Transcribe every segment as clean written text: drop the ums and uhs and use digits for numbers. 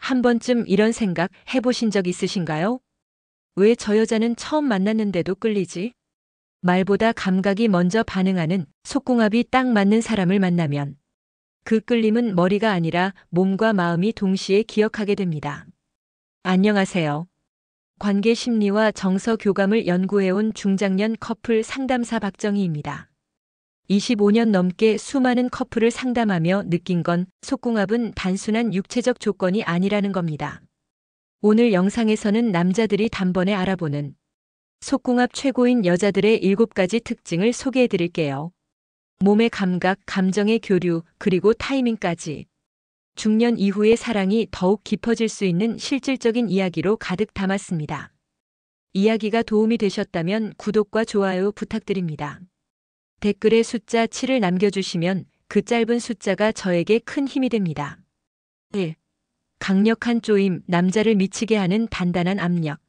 한 번쯤 이런 생각 해보신 적 있으신가요? 왜 저 여자는 처음 만났는데도 끌리지? 말보다 감각이 먼저 반응하는 속궁합이 딱 맞는 사람을 만나면 그 끌림은 머리가 아니라 몸과 마음이 동시에 기억하게 됩니다. 안녕하세요. 관계 심리와 정서 교감을 연구해온 중장년 커플 상담사 박정희입니다. 25년 넘게 수많은 커플을 상담하며 느낀 건 속궁합은 단순한 육체적 조건이 아니라는 겁니다. 오늘 영상에서는 남자들이 단번에 알아보는 속궁합 최고인 여자들의 7가지 특징을 소개해 드릴게요. 몸의 감각, 감정의 교류, 그리고 타이밍까지. 중년 이후의 사랑이 더욱 깊어질 수 있는 실질적인 이야기로 가득 담았습니다. 이야기가 도움이 되셨다면 구독과 좋아요 부탁드립니다. 댓글에 숫자 7을 남겨주시면 그 짧은 숫자가 저에게 큰 힘이 됩니다. 1. 강력한 쪼임, 남자를 미치게 하는 단단한 압력.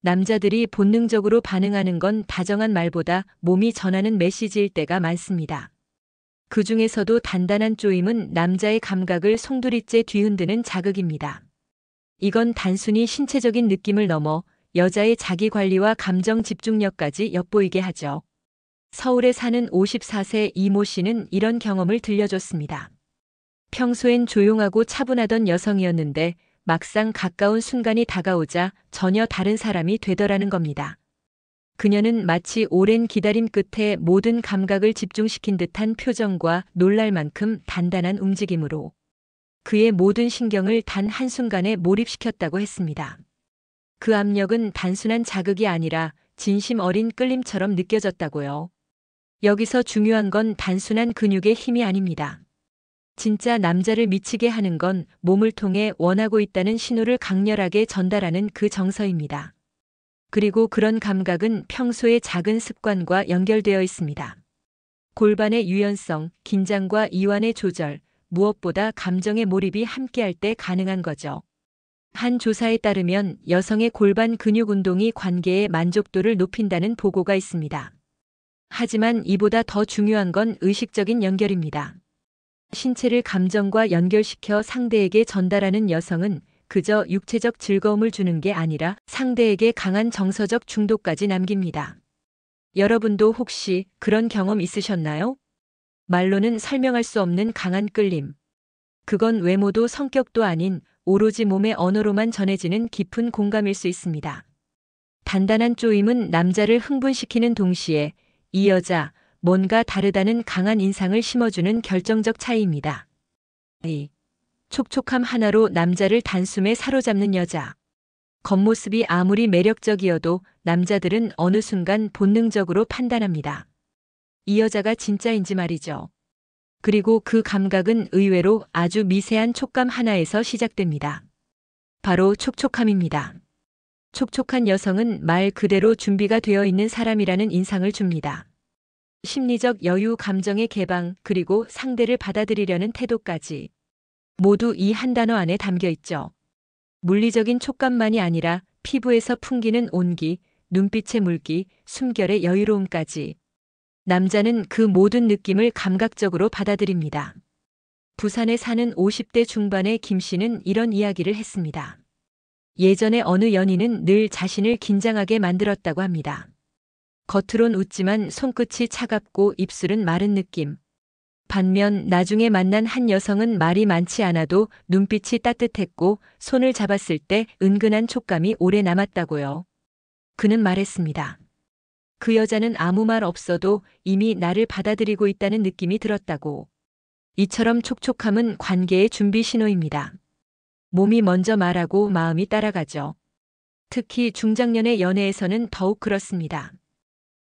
남자들이 본능적으로 반응하는 건 다정한 말보다 몸이 전하는 메시지일 때가 많습니다. 그 중에서도 단단한 쪼임은 남자의 감각을 송두리째 뒤흔드는 자극입니다. 이건 단순히 신체적인 느낌을 넘어 여자의 자기관리와 감정 집중력까지 엿보이게 하죠. 서울에 사는 54세 이모 씨는 이런 경험을 들려줬습니다. 평소엔 조용하고 차분하던 여성이었는데 막상 가까운 순간이 다가오자 전혀 다른 사람이 되더라는 겁니다. 그녀는 마치 오랜 기다림 끝에 모든 감각을 집중시킨 듯한 표정과 놀랄 만큼 단단한 움직임으로 그의 모든 신경을 단 한순간에 몰입시켰다고 했습니다. 그 압력은 단순한 자극이 아니라 진심 어린 끌림처럼 느껴졌다고요. 여기서 중요한 건 단순한 근육의 힘이 아닙니다. 진짜 남자를 미치게 하는 건 몸을 통해 원하고 있다는 신호를 강렬하게 전달하는 그 정서입니다. 그리고 그런 감각은 평소의 작은 습관과 연결되어 있습니다. 골반의 유연성, 긴장과 이완의 조절, 무엇보다 감정의 몰입이 함께할 때 가능한 거죠. 한 조사에 따르면 여성의 골반 근육 운동이 관계의 만족도를 높인다는 보고가 있습니다. 하지만 이보다 더 중요한 건 의식적인 연결입니다. 신체를 감정과 연결시켜 상대에게 전달하는 여성은 그저 육체적 즐거움을 주는 게 아니라 상대에게 강한 정서적 중독까지 남깁니다. 여러분도 혹시 그런 경험 있으셨나요? 말로는 설명할 수 없는 강한 끌림. 그건 외모도 성격도 아닌 오로지 몸의 언어로만 전해지는 깊은 공감일 수 있습니다. 단단한 쪼임은 남자를 흥분시키는 동시에 이 여자, 뭔가 다르다는 강한 인상을 심어주는 결정적 차이입니다. 2. 촉촉함 하나로 남자를 단숨에 사로잡는 여자. 겉모습이 아무리 매력적이어도 남자들은 어느 순간 본능적으로 판단합니다. 이 여자가 진짜인지 말이죠. 그리고 그 감각은 의외로 아주 미세한 촉감 하나에서 시작됩니다. 바로 촉촉함입니다. 촉촉한 여성은 말 그대로 준비가 되어 있는 사람이라는 인상을 줍니다. 심리적 여유, 감정의 개방, 그리고 상대를 받아들이려는 태도까지 모두 이 한 단어 안에 담겨 있죠. 물리적인 촉감만이 아니라 피부에서 풍기는 온기, 눈빛의 물기, 숨결의 여유로움까지 남자는 그 모든 느낌을 감각적으로 받아들입니다. 부산에 사는 50대 중반의 김 씨는 이런 이야기를 했습니다. 예전에 어느 연인은 늘 자신을 긴장하게 만들었다고 합니다. 겉으론 웃지만 손끝이 차갑고 입술은 마른 느낌. 반면 나중에 만난 한 여성은 말이 많지 않아도 눈빛이 따뜻했고 손을 잡았을 때 은근한 촉감이 오래 남았다고요. 그는 말했습니다. 그 여자는 아무 말 없어도 이미 나를 받아들이고 있다는 느낌이 들었다고. 이처럼 촉촉함은 관계의 준비 신호입니다. 몸이 먼저 말하고 마음이 따라가죠. 특히 중장년의 연애에서는 더욱 그렇습니다.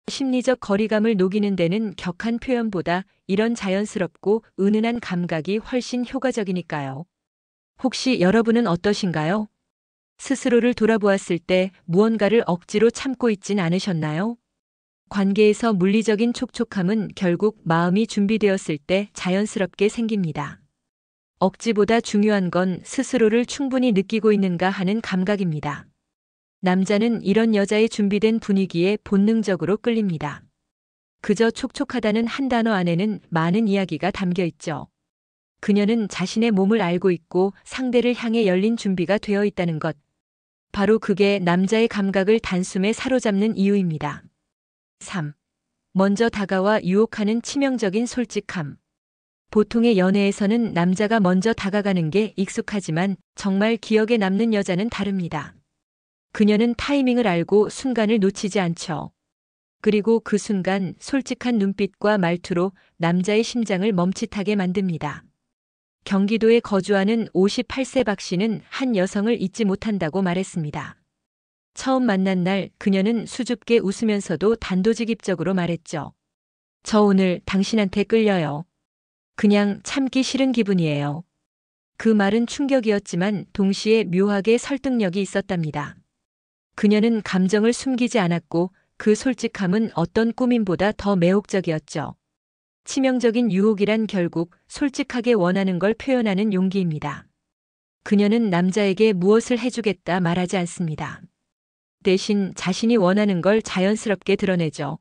심리적 거리감을 녹이는 데는 격한 표현보다 이런 자연스럽고 은은한 감각이 훨씬 효과적이니까요. 혹시 여러분은 어떠신가요? 스스로를 돌아보았을 때 무언가를 억지로 참고 있진 않으셨나요? 관계에서 물리적인 촉촉함은 결국 마음이 준비되었을 때 자연스럽게 생깁니다. 억지보다 중요한 건 스스로를 충분히 느끼고 있는가 하는 감각입니다. 남자는 이런 여자의 준비된 분위기에 본능적으로 끌립니다. 그저 촉촉하다는 한 단어 안에는 많은 이야기가 담겨 있죠. 그녀는 자신의 몸을 알고 있고 상대를 향해 열린 준비가 되어 있다는 것. 바로 그게 남자의 감각을 단숨에 사로잡는 이유입니다. 3. 먼저 다가와 유혹하는 치명적인 솔직함. 보통의 연애에서는 남자가 먼저 다가가는 게 익숙하지만 정말 기억에 남는 여자는 다릅니다. 그녀는 타이밍을 알고 순간을 놓치지 않죠. 그리고 그 순간 솔직한 눈빛과 말투로 남자의 심장을 멈칫하게 만듭니다. 경기도에 거주하는 58세 박 씨는 한 여성을 잊지 못한다고 말했습니다. 처음 만난 날 그녀는 수줍게 웃으면서도 단도직입적으로 말했죠. 저 오늘 당신한테 끌려요. 그냥 참기 싫은 기분이에요. 그 말은 충격이었지만 동시에 묘하게 설득력이 있었답니다. 그녀는 감정을 숨기지 않았고 그 솔직함은 어떤 꾸밈보다 더 매혹적이었죠. 치명적인 유혹이란 결국 솔직하게 원하는 걸 표현하는 용기입니다. 그녀는 남자에게 무엇을 해주겠다 말하지 않습니다. 대신 자신이 원하는 걸 자연스럽게 드러내죠.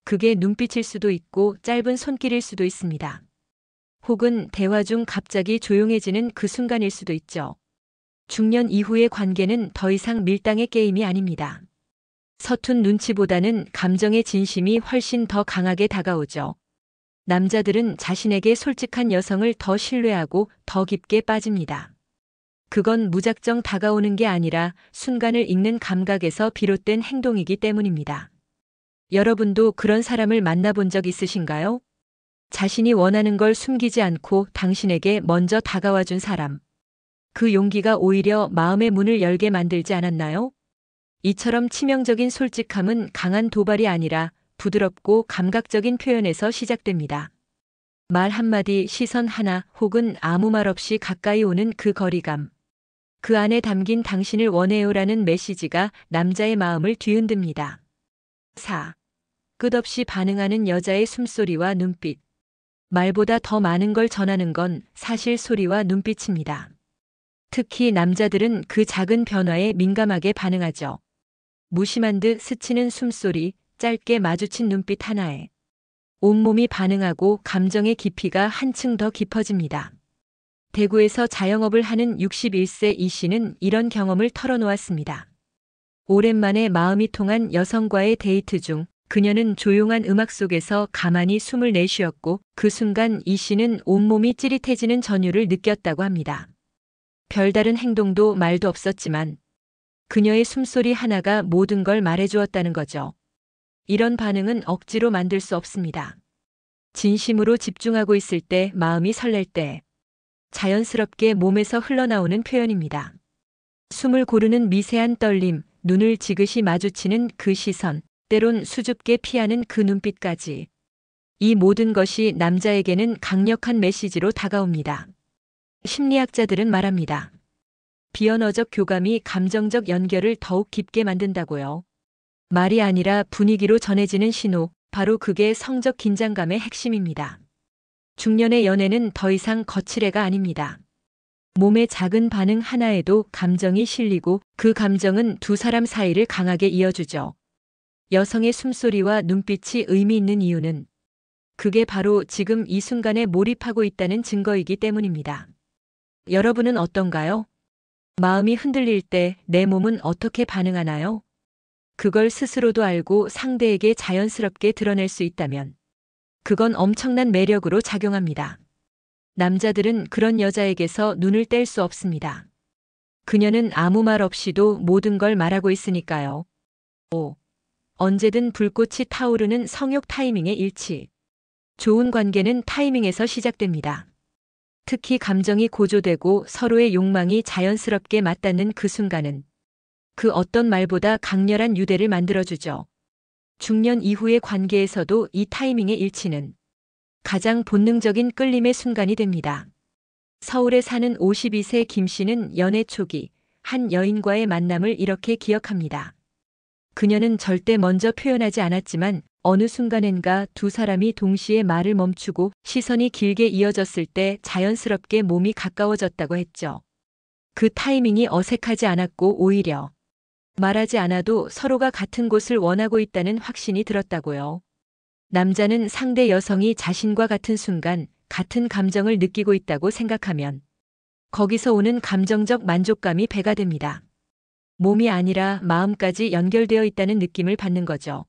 그게 눈빛일 수도 있고 짧은 손길일 수도 있습니다. 혹은 대화 중 갑자기 조용해지는 그 순간일 수도 있죠. 중년 이후의 관계는 더 이상 밀당의 게임이 아닙니다. 서툰 눈치보다는 감정의 진심이 훨씬 더 강하게 다가오죠. 남자들은 자신에게 솔직한 여성을 더 신뢰하고 더 깊게 빠집니다. 그건 무작정 다가오는 게 아니라 순간을 읽는 감각에서 비롯된 행동이기 때문입니다. 여러분도 그런 사람을 만나본 적 있으신가요? 자신이 원하는 걸 숨기지 않고 당신에게 먼저 다가와 준 사람. 그 용기가 오히려 마음의 문을 열게 만들지 않았나요? 이처럼 치명적인 솔직함은 강한 도발이 아니라 부드럽고 감각적인 표현에서 시작됩니다. 말 한마디, 시선 하나 혹은 아무 말 없이 가까이 오는 그 거리감. 그 안에 담긴 당신을 원해요라는 메시지가 남자의 마음을 뒤흔듭니다. 4. 끝없이 반응하는 여자의 숨소리와 눈빛. 말보다 더 많은 걸 전하는 건 사실 소리와 눈빛입니다. 특히 남자들은 그 작은 변화에 민감하게 반응하죠. 무심한 듯 스치는 숨소리, 짧게 마주친 눈빛 하나에 온몸이 반응하고 감정의 깊이가 한층 더 깊어집니다. 대구에서 자영업을 하는 61세 이 씨는 이런 경험을 털어놓았습니다. 오랜만에 마음이 통한 여성과의 데이트 중 그녀는 조용한 음악 속에서 가만히 숨을 내쉬었고 그 순간 이 씨는 온몸이 찌릿해지는 전율을 느꼈다고 합니다. 별다른 행동도 말도 없었지만 그녀의 숨소리 하나가 모든 걸 말해주었다는 거죠. 이런 반응은 억지로 만들 수 없습니다. 진심으로 집중하고 있을 때, 마음이 설렐 때, 자연스럽게 몸에서 흘러나오는 표현입니다. 숨을 고르는 미세한 떨림, 눈을 지그시 마주치는 그 시선, 때론 수줍게 피하는 그 눈빛까지. 이 모든 것이 남자에게는 강력한 메시지로 다가옵니다. 심리학자들은 말합니다. 비언어적 교감이 감정적 연결을 더욱 깊게 만든다고요. 말이 아니라 분위기로 전해지는 신호, 바로 그게 성적 긴장감의 핵심입니다. 중년의 연애는 더 이상 거칠애가 아닙니다. 몸의 작은 반응 하나에도 감정이 실리고 그 감정은 두 사람 사이를 강하게 이어주죠. 여성의 숨소리와 눈빛이 의미 있는 이유는 그게 바로 지금 이 순간에 몰입하고 있다는 증거이기 때문입니다. 여러분은 어떤가요? 마음이 흔들릴 때 내 몸은 어떻게 반응하나요? 그걸 스스로도 알고 상대에게 자연스럽게 드러낼 수 있다면 그건 엄청난 매력으로 작용합니다. 남자들은 그런 여자에게서 눈을 뗄 수 없습니다. 그녀는 아무 말 없이도 모든 걸 말하고 있으니까요. 5. 언제든 불꽃이 타오르는 성욕 타이밍의 일치. 좋은 관계는 타이밍에서 시작됩니다. 특히 감정이 고조되고 서로의 욕망이 자연스럽게 맞닿는 그 순간은 그 어떤 말보다 강렬한 유대를 만들어주죠. 중년 이후의 관계에서도 이 타이밍의 일치는 가장 본능적인 끌림의 순간이 됩니다. 서울에 사는 52세 김 씨는 연애 초기 한 여인과의 만남을 이렇게 기억합니다. 그녀는 절대 먼저 표현하지 않았지만 어느 순간엔가 두 사람이 동시에 말을 멈추고 시선이 길게 이어졌을 때 자연스럽게 몸이 가까워졌다고 했죠. 그 타이밍이 어색하지 않았고 오히려 말하지 않아도 서로가 같은 곳을 원하고 있다는 확신이 들었다고요. 남자는 상대 여성이 자신과 같은 순간 같은 감정을 느끼고 있다고 생각하면 거기서 오는 감정적 만족감이 배가 됩니다. 몸이 아니라 마음까지 연결되어 있다는 느낌을 받는 거죠.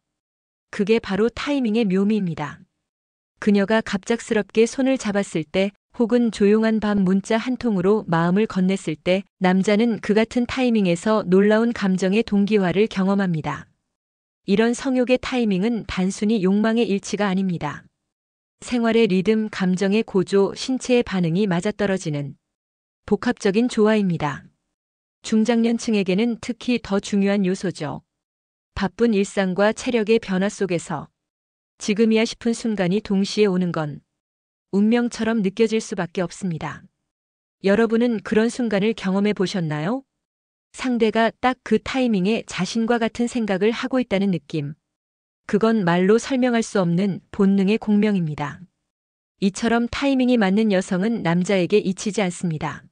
그게 바로 타이밍의 묘미입니다. 그녀가 갑작스럽게 손을 잡았을 때 혹은 조용한 밤 문자 한 통으로 마음을 건넸을 때 남자는 그 같은 타이밍에서 놀라운 감정의 동기화를 경험합니다. 이런 성욕의 타이밍은 단순히 욕망의 일치가 아닙니다. 생활의 리듬, 감정의 고조, 신체의 반응이 맞아떨어지는 복합적인 조화입니다. 중장년층에게는 특히 더 중요한 요소죠. 바쁜 일상과 체력의 변화 속에서 지금이야 싶은 순간이 동시에 오는 건 운명처럼 느껴질 수밖에 없습니다. 여러분은 그런 순간을 경험해 보셨나요? 상대가 딱 그 타이밍에 자신과 같은 생각을 하고 있다는 느낌. 그건 말로 설명할 수 없는 본능의 공명입니다. 이처럼 타이밍이 맞는 여성은 남자에게 잊히지 않습니다.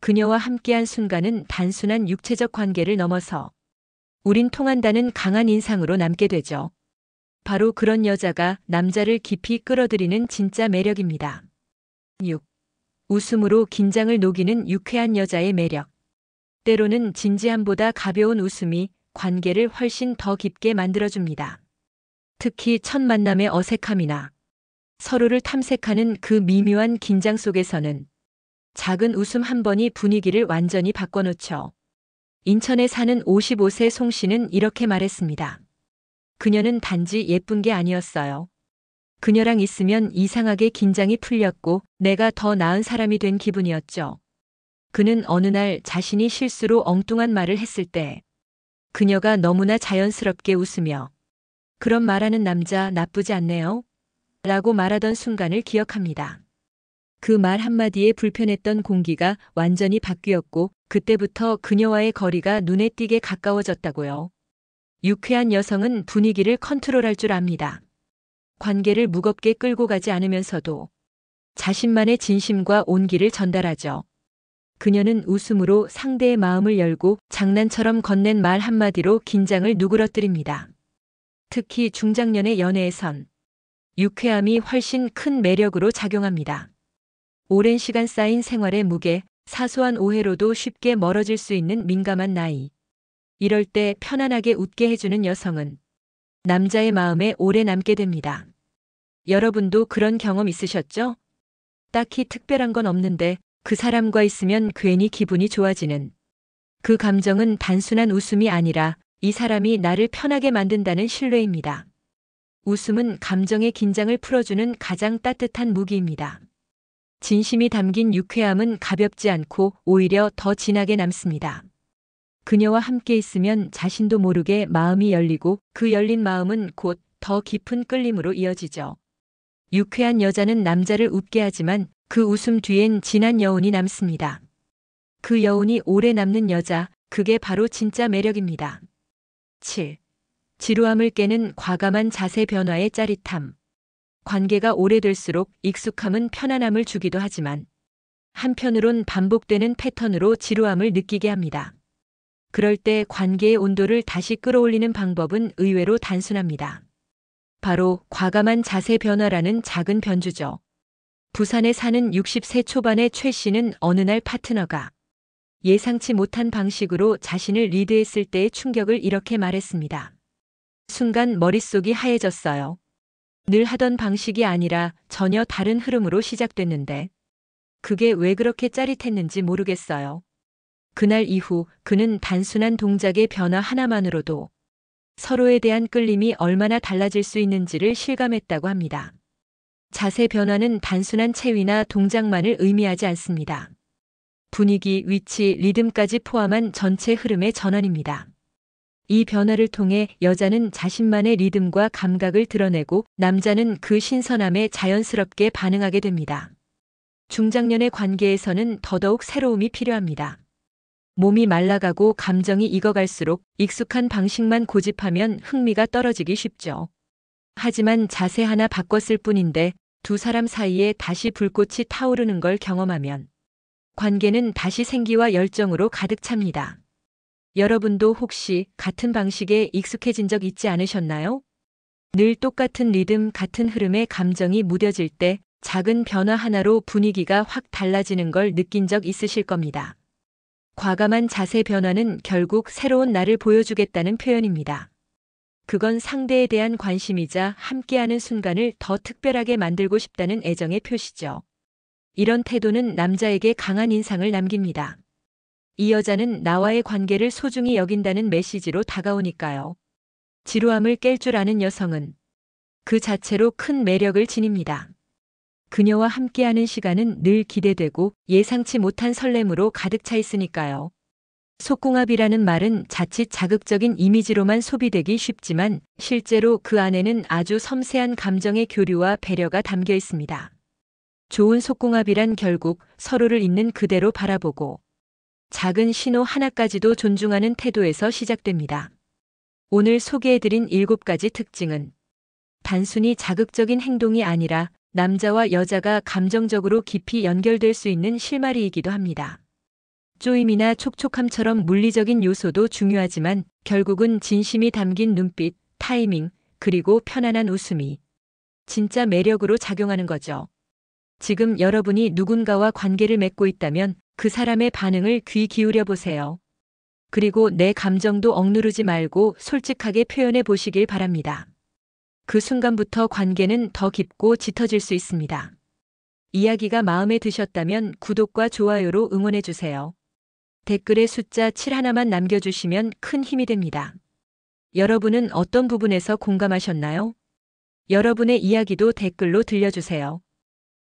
그녀와 함께한 순간은 단순한 육체적 관계를 넘어서 우린 통한다는 강한 인상으로 남게 되죠. 바로 그런 여자가 남자를 깊이 끌어들이는 진짜 매력입니다. 6. 웃음으로 긴장을 녹이는 유쾌한 여자의 매력. 때로는 진지함보다 가벼운 웃음이 관계를 훨씬 더 깊게 만들어줍니다. 특히 첫 만남의 어색함이나 서로를 탐색하는 그 미묘한 긴장 속에서는 작은 웃음 한 번이 분위기를 완전히 바꿔놓죠. 인천에 사는 55세 송 씨는 이렇게 말했습니다. 그녀는 단지 예쁜 게 아니었어요. 그녀랑 있으면 이상하게 긴장이 풀렸고 내가 더 나은 사람이 된 기분이었죠. 그는 어느 날 자신이 실수로 엉뚱한 말을 했을 때 그녀가 너무나 자연스럽게 웃으며 그런 말하는 남자 나쁘지 않네요. 라고 말하던 순간을 기억합니다. 그 말 한마디에 불편했던 공기가 완전히 바뀌었고 그때부터 그녀와의 거리가 눈에 띄게 가까워졌다고요. 유쾌한 여성은 분위기를 컨트롤할 줄 압니다. 관계를 무겁게 끌고 가지 않으면서도 자신만의 진심과 온기를 전달하죠. 그녀는 웃음으로 상대의 마음을 열고 장난처럼 건넨 말 한마디로 긴장을 누그러뜨립니다. 특히 중장년의 연애에선 유쾌함이 훨씬 큰 매력으로 작용합니다. 오랜 시간 쌓인 생활의 무게, 사소한 오해로도 쉽게 멀어질 수 있는 민감한 나이. 이럴 때 편안하게 웃게 해주는 여성은 남자의 마음에 오래 남게 됩니다. 여러분도 그런 경험 있으셨죠? 딱히 특별한 건 없는데 그 사람과 있으면 괜히 기분이 좋아지는 그 감정은 단순한 웃음이 아니라 이 사람이 나를 편하게 만든다는 신뢰입니다. 웃음은 감정의 긴장을 풀어주는 가장 따뜻한 무기입니다. 진심이 담긴 유쾌함은 가볍지 않고 오히려 더 진하게 남습니다. 그녀와 함께 있으면 자신도 모르게 마음이 열리고 그 열린 마음은 곧 더 깊은 끌림으로 이어지죠. 유쾌한 여자는 남자를 웃게 하지만 그 웃음 뒤엔 진한 여운이 남습니다. 그 여운이 오래 남는 여자, 그게 바로 진짜 매력입니다. 7. 지루함을 깨는 과감한 자세 변화의 짜릿함. 관계가 오래될수록 익숙함은 편안함을 주기도 하지만 한편으론 반복되는 패턴으로 지루함을 느끼게 합니다. 그럴 때 관계의 온도를 다시 끌어올리는 방법은 의외로 단순합니다. 바로 과감한 자세 변화라는 작은 변주죠. 부산에 사는 60세 초반의 최 씨는 어느 날 파트너가 예상치 못한 방식으로 자신을 리드했을 때의 충격을 이렇게 말했습니다. 순간 머릿속이 하얘졌어요. 늘 하던 방식이 아니라 전혀 다른 흐름으로 시작됐는데 그게 왜 그렇게 짜릿했는지 모르겠어요. 그날 이후 그는 단순한 동작의 변화 하나만으로도 서로에 대한 끌림이 얼마나 달라질 수 있는지를 실감했다고 합니다. 자세 변화는 단순한 체위나 동작만을 의미하지 않습니다. 분위기, 위치, 리듬까지 포함한 전체 흐름의 전환입니다. 이 변화를 통해 여자는 자신만의 리듬과 감각을 드러내고 남자는 그 신선함에 자연스럽게 반응하게 됩니다. 중장년의 관계에서는 더더욱 새로움이 필요합니다. 몸이 말라가고 감정이 익어갈수록 익숙한 방식만 고집하면 흥미가 떨어지기 쉽죠. 하지만 자세 하나 바꿨을 뿐인데 두 사람 사이에 다시 불꽃이 타오르는 걸 경험하면 관계는 다시 생기와 열정으로 가득 찹니다. 여러분도 혹시 같은 방식에 익숙해진 적 있지 않으셨나요? 늘 똑같은 리듬, 같은 흐름의 감정이 무뎌질 때 작은 변화 하나로 분위기가 확 달라지는 걸 느낀 적 있으실 겁니다. 과감한 자세 변화는 결국 새로운 나를 보여주겠다는 표현입니다. 그건 상대에 대한 관심이자 함께하는 순간을 더 특별하게 만들고 싶다는 애정의 표시죠. 이런 태도는 남자에게 강한 인상을 남깁니다. 이 여자는 나와의 관계를 소중히 여긴다는 메시지로 다가오니까요. 지루함을 깰 줄 아는 여성은 그 자체로 큰 매력을 지닙니다. 그녀와 함께하는 시간은 늘 기대되고 예상치 못한 설렘으로 가득 차 있으니까요. 속궁합이라는 말은 자칫 자극적인 이미지로만 소비되기 쉽지만 실제로 그 안에는 아주 섬세한 감정의 교류와 배려가 담겨 있습니다. 좋은 속궁합이란 결국 서로를 있는 그대로 바라보고 작은 신호 하나까지도 존중하는 태도에서 시작됩니다. 오늘 소개해드린 7가지 특징은 단순히 자극적인 행동이 아니라 남자와 여자가 감정적으로 깊이 연결될 수 있는 실마리이기도 합니다. 쪼임이나 촉촉함처럼 물리적인 요소도 중요하지만 결국은 진심이 담긴 눈빛, 타이밍, 그리고 편안한 웃음이 진짜 매력으로 작용하는 거죠. 지금 여러분이 누군가와 관계를 맺고 있다면 그 사람의 반응을 귀 기울여 보세요. 그리고 내 감정도 억누르지 말고 솔직하게 표현해 보시길 바랍니다. 그 순간부터 관계는 더 깊고 짙어질 수 있습니다. 이야기가 마음에 드셨다면 구독과 좋아요로 응원해 주세요. 댓글에 숫자 7 하나만 남겨주시면 큰 힘이 됩니다. 여러분은 어떤 부분에서 공감하셨나요? 여러분의 이야기도 댓글로 들려주세요.